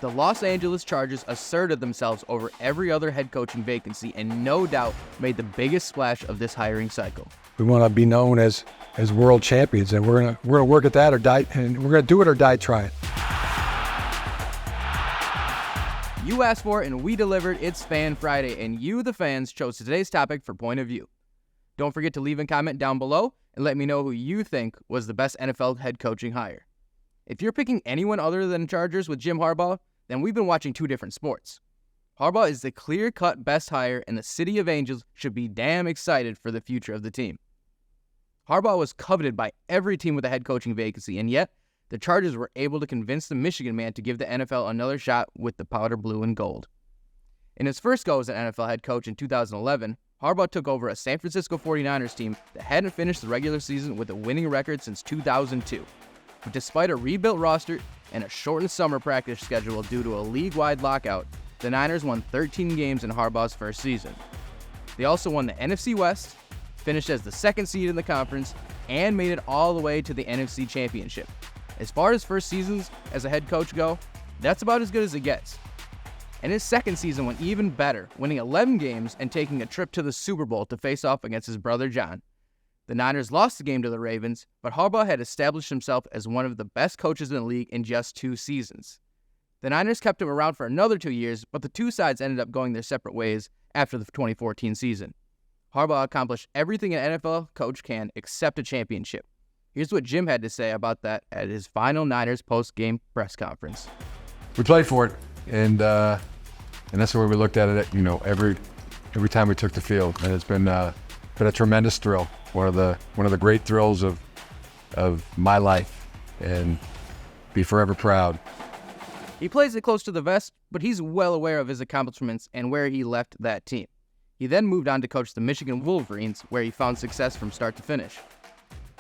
The Los Angeles Chargers asserted themselves over every other head coaching vacancy and no doubt made the biggest splash of this hiring cycle. We want to be known as world champions, and we're gonna work at that or die, and we're gonna do it or die trying. You asked for it and we delivered. It's Fan Friday, and you, the fans, chose today's topic for Point of View. Don't forget to leave a comment down below and let me know who you think was the best NFL head coaching hire. If you're picking anyone other than Chargers with Jim Harbaugh, then we've been watching two different sports. Harbaugh is the clear-cut best hire, and the City of Angels should be damn excited for the future of the team. Harbaugh was coveted by every team with a head coaching vacancy, and yet the Chargers were able to convince the Michigan man to give the NFL another shot with the powder blue and gold. In his first go as an NFL head coach in 2011, Harbaugh took over a San Francisco 49ers team that hadn't finished the regular season with a winning record since 2002. But despite a rebuilt roster and a shortened summer practice schedule due to a league-wide lockout, the Niners won 13 games in Harbaugh's first season. They also won the NFC West, finished as the second seed in the conference, and made it all the way to the NFC Championship. As far as first seasons as a head coach go, that's about as good as it gets. And his second season went even better, winning 11 games and taking a trip to the Super Bowl to face off against his brother John. The Niners lost the game to the Ravens, but Harbaugh had established himself as one of the best coaches in the league in just 2 seasons. The Niners kept him around for another 2 years, but the two sides ended up going their separate ways after the 2014 season. Harbaugh accomplished everything an NFL coach can except a championship. Here's what Jim had to say about that at his final Niners post-game press conference. We played for it, and that's the way we looked at it. Every time we took the field, and it's been a tremendous thrill. One of the great thrills of my life, and be forever proud. He plays it close to the vest, but he's well aware of his accomplishments and where he left that team. He then moved on to coach the Michigan Wolverines, where he found success from start to finish.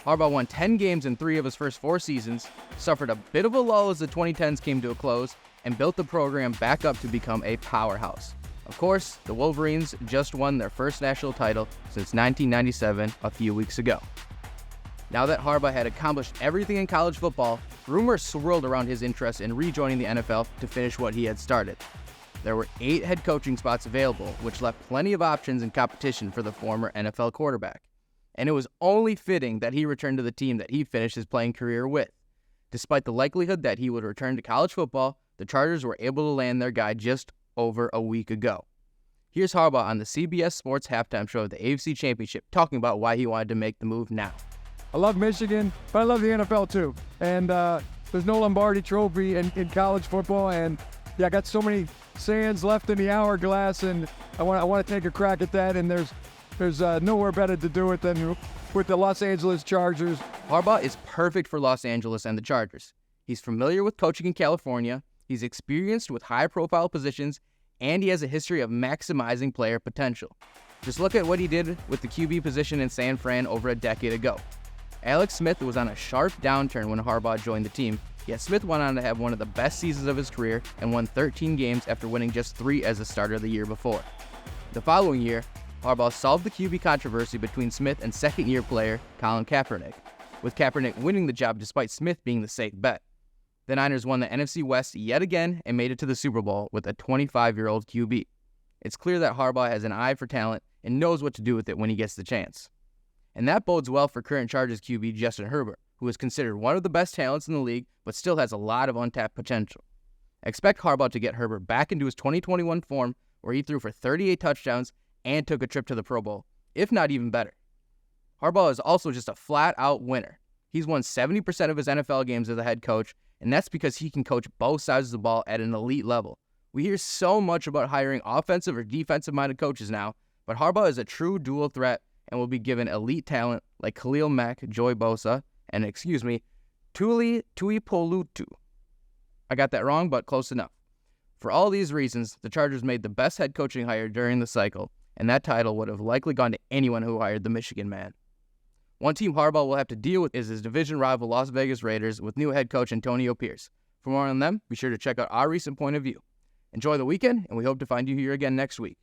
Harbaugh won 10 games in 3 of his first 4 seasons, suffered a bit of a lull as the 2010s came to a close, and built the program back up to become a powerhouse. Of course, the Wolverines just won their first national title since 1997 a few weeks ago. Now that Harbaugh had accomplished everything in college football, rumors swirled around his interest in rejoining the NFL to finish what he had started. There were 8 head coaching spots available, which left plenty of options and competition for the former NFL quarterback. And it was only fitting that he returned to the team that he finished his playing career with. Despite the likelihood that he would return to college football, the Chargers were able to land their guy just over a week ago. Here's Harbaugh on the CBS Sports halftime show of the AFC Championship talking about why he wanted to make the move now. I love Michigan, but I love the NFL too. And there's no Lombardi trophy in college football, and I got so many sands left in the hourglass, and I want to take a crack at that, and there's nowhere better to do it than with the Los Angeles Chargers. Harbaugh is perfect for Los Angeles and the Chargers. He's familiar with coaching in California, he's experienced with high-profile positions, and he has a history of maximizing player potential. Just look at what he did with the QB position in San Fran over a decade ago. Alex Smith was on a sharp downturn when Harbaugh joined the team, yet Smith went on to have one of the best seasons of his career and won 13 games after winning just 3 as a starter the year before. The following year, Harbaugh solved the QB controversy between Smith and second-year player Colin Kaepernick, with Kaepernick winning the job despite Smith being the safe bet. The Niners won the NFC West yet again and made it to the Super Bowl with a 25-year-old QB. It's clear that Harbaugh has an eye for talent and knows what to do with it when he gets the chance. And that bodes well for current Chargers QB Justin Herbert, who is considered one of the best talents in the league but still has a lot of untapped potential. Expect Harbaugh to get Herbert back into his 2021 form where he threw for 38 touchdowns and took a trip to the Pro Bowl, if not even better. Harbaugh is also just a flat-out winner. He's won 70% of his NFL games as a head coach, and that's because he can coach both sides of the ball at an elite level. We hear so much about hiring offensive or defensive-minded coaches now, but Harbaugh is a true dual threat and will be given elite talent like Khalil Mack, Joey Bosa, and Tuli Tuipulotu. I got that wrong, but close enough. For all these reasons, the Chargers made the best head coaching hire during the cycle, and that title would have likely gone to anyone who hired the Michigan man. One team Harbaugh will have to deal with is his division rival Las Vegas Raiders with new head coach Antonio Pierce. For more on them, be sure to check out our recent Point of View. Enjoy the weekend, and we hope to find you here again next week.